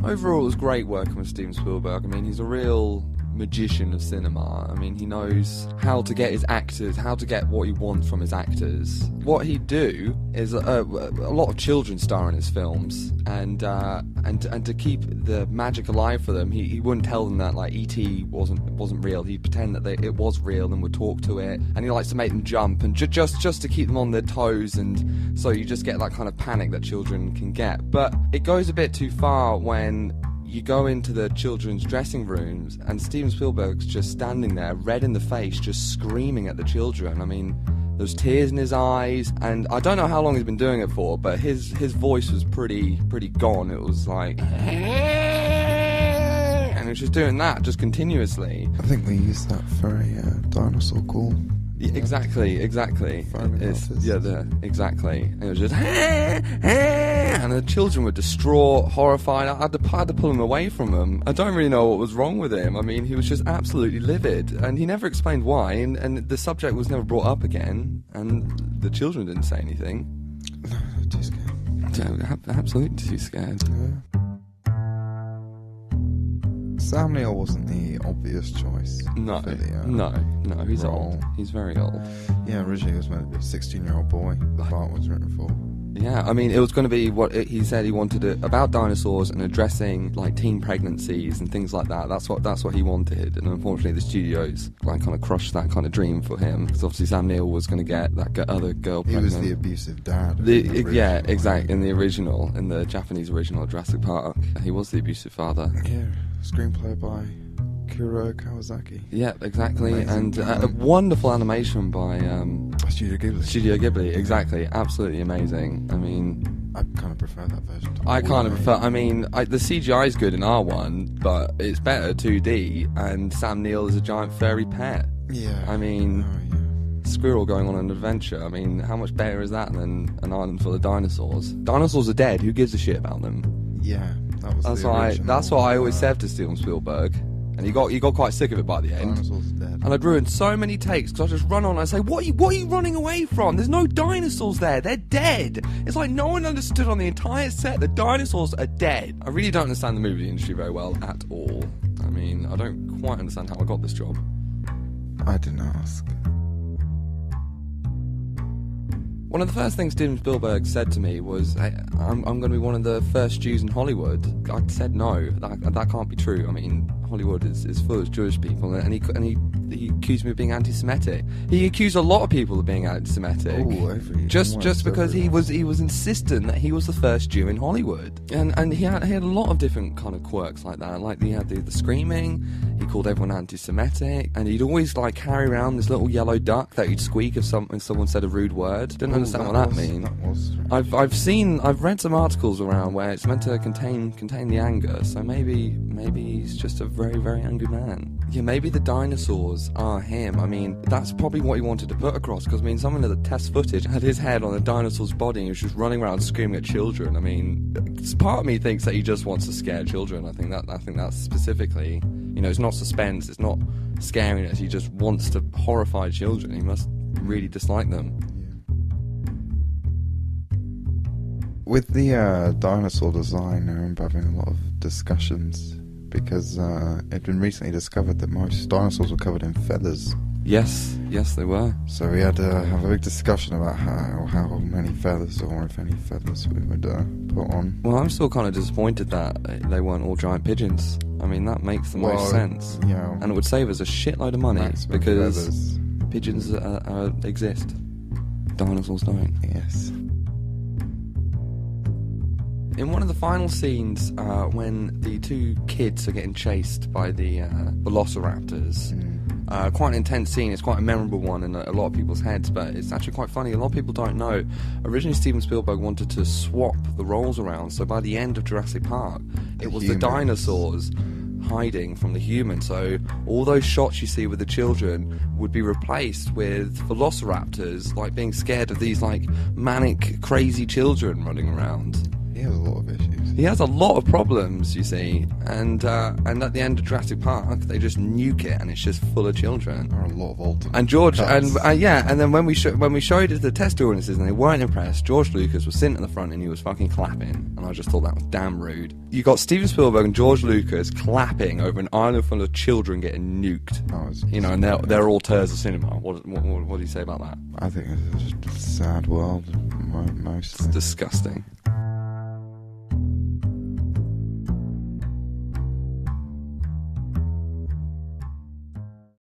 Overall, it was great working with Steven Spielberg. I mean, he's a real magician of cinema. I mean, he knows how to get his actors, how to get what he wants from his actors. What he'd do is a lot of children star in his films, and to keep the magic alive for them, he wouldn't tell them that like E.T. wasn't real. He'd pretend that it was real and would talk to it, and he likes to make them jump and just to keep them on their toes, and so you just get that kind of panic that children can get. But it goes a bit too far when you go into the children's dressing rooms and Steven Spielberg's just standing there, red in the face, just screaming at the children. I mean, there's tears in his eyes, and I don't know how long he's been doing it for, but his voice was pretty gone. It was like, and he was just doing that just continuously. I think we used that for a dinosaur call. Yeah, exactly. Exactly. And it was just, and the children were distraught, horrified. I had to pull him away from him. I don't really know what was wrong with him. I mean, he was just absolutely livid, and he never explained why, and the subject was never brought up again, and the children didn't say anything. No, they're too scared. Absolutely too scared. Yeah. Sam Neill wasn't the obvious choice. No, for the, no, he's role. old. He's very old. Yeah, originally it was meant to be a 16-year-old boy the part was written for. Yeah, I mean, it was going to be what he said. He wanted it about dinosaurs and addressing like teen pregnancies and things like that. That's what he wanted, and unfortunately, the studios like kind of crushed that kind of dream for him, because obviously Sam Neill was going to get that other girl pregnant. He was the abusive dad. Yeah, exactly. In the Japanese original Jurassic Park, he was the abusive father. Yeah, screenplay by Kuro Kawasaki. Yeah, exactly. Amazing. And a wonderful animation by Studio Ghibli. Studio Ghibli, exactly. Absolutely amazing. I mean, I kind of prefer that version. I mean, the CGI is good in R1, but it's better 2D, and Sam Neill is a giant furry pet. Yeah. I mean, squirrel going on an adventure. I mean, how much better is that than an island full of dinosaurs? Dinosaurs are dead. Who gives a shit about them? Yeah, that's what I always said to Steven Spielberg. And he got quite sick of it by the end. Dinosaurs are dead. And I'd ruined so many takes because I just run on and I say, what are you running away from? There's no dinosaurs there. They're dead. It's like no one understood on the entire set that dinosaurs are dead. I really don't understand the movie industry very well at all. I mean, I don't quite understand how I got this job. I didn't ask. One of the first things Steven Spielberg said to me was, hey, I'm going to be one of the first Jews in Hollywood. I said no, that can't be true. I mean, Hollywood is full of Jewish people, and he accused me of being anti-Semitic. He accused a lot of people of being anti-Semitic. Just because he was insistent that he was the first Jew in Hollywood, and he had a lot of different kind of quirks like that. Like he had the screaming. He called everyone anti-Semitic, and he'd always like carry around this little yellow duck that he'd squeak if someone said a rude word. Didn't understand what that means. I've read some articles around where it's meant to contain the anger. So maybe he's just a very, very angry man. Yeah, maybe the dinosaurs are him. I mean, that's probably what he wanted to put across, because I mean, some of the test footage had his head on a dinosaur's body and he was just running around screaming at children. I mean, part of me thinks that he just wants to scare children. I think that's specifically, it's not suspense, it's not scariness. He just wants to horrify children. He must really dislike them. With the dinosaur design, I remember having a lot of discussions, because it had been recently discovered that most dinosaurs were covered in feathers. Yes, they were. So we had to have a big discussion about how many feathers, or if any feathers, we would put on. Well, I'm still kind of disappointed that they weren't all giant pigeons. I mean, that makes the most sense. Yeah. And it would save us a shitload of money, because feathers. Pigeons exist. Dinosaurs don't. Yes. In one of the final scenes, when the two kids are getting chased by the velociraptors, quite an intense scene. It's quite a memorable one in a lot of people's heads, but it's actually quite funny. A lot of people don't know. Originally, Steven Spielberg wanted to swap the roles around, so by the end of Jurassic Park, it was the dinosaurs hiding from the humans. So all those shots you see with the children would be replaced with velociraptors, like being scared of these like manic, crazy children running around. He has a lot of issues. He has a lot of problems, you see, and at the end of Jurassic Park, they just nuke it, and it's just full of children. There are a lot of alternate And George, cuts. and then when we showed it to the test audiences and they weren't impressed, George Lucas was sitting at the front and he was fucking clapping, and I just thought that was damn rude. You got Steven Spielberg and George Lucas clapping over an island full of children getting nuked. Oh, it's, You know, and they're all tears of cinema. What do you say about that? I think it's just a sad world, It's mostly. disgusting.